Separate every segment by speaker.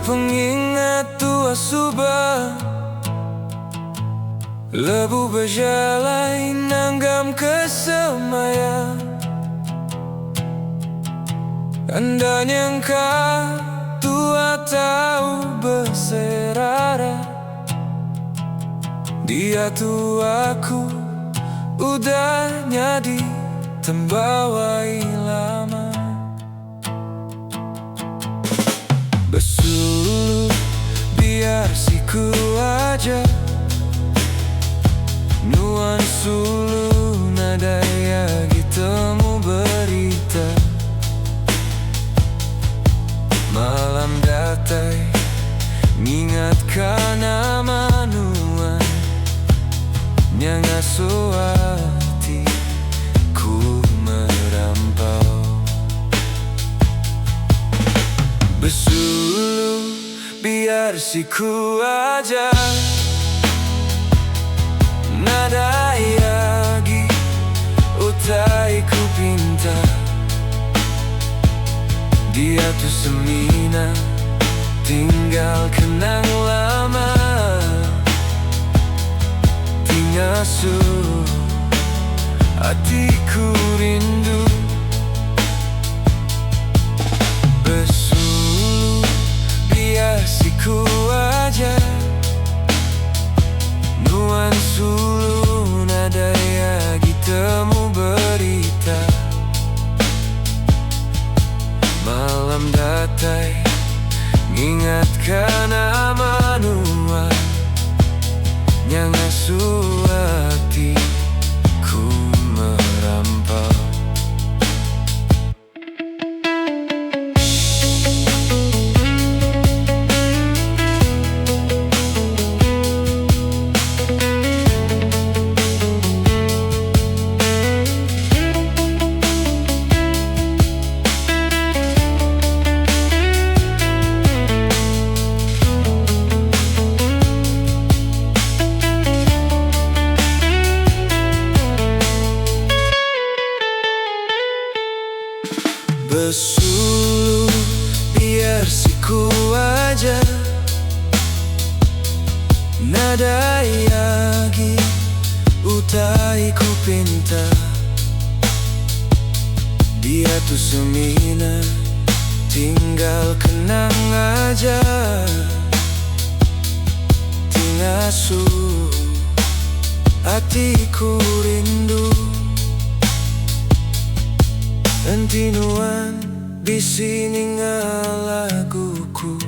Speaker 1: Pengingat tua subah lebu berjalan nanggam kesemaya. Anda nyangka tua tahu berserara. Dia tuaku udah nyadi tembawai lama. Besul biar siku aja nuan sulu nadaya gitemu berita. Malam datai mengingatkan nama nuan yang asuati ku merampau. Besul biar siku aja nada yagi utai ku pinta. Dia tuh semina tinggal kenang lama. Tinggal su hatiku rindu. Siku aja nuan sulu nadaya gitemu berita. Malam datai mengingatkan nama nuan yang asuati ku merampau. Besul biar siku aja nada yagi utai ku pinta. Dia tuh semina tinggal kenang aja. Tinggal su hatiku rindu. Entinuan di sini ngalaguku.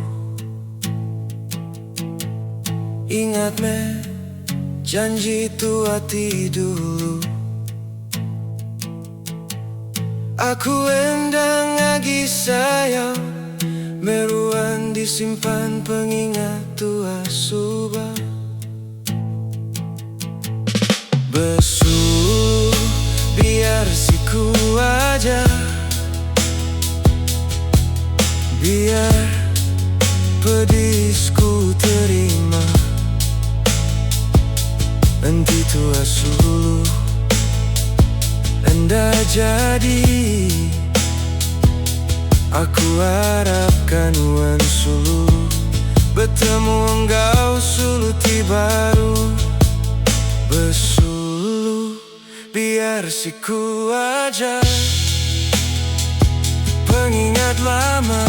Speaker 1: Ingat me janji tua hati dulu. Aku endang lagi sayang meruan disimpan pengingat tua subah. Besul biar siku aja biar pedisku terima. Enti tua sulu Anda jadi. Aku harapkan wan sulu bertemu engkau sulu tibaru. Bersulu biar siku aja pengingat lama.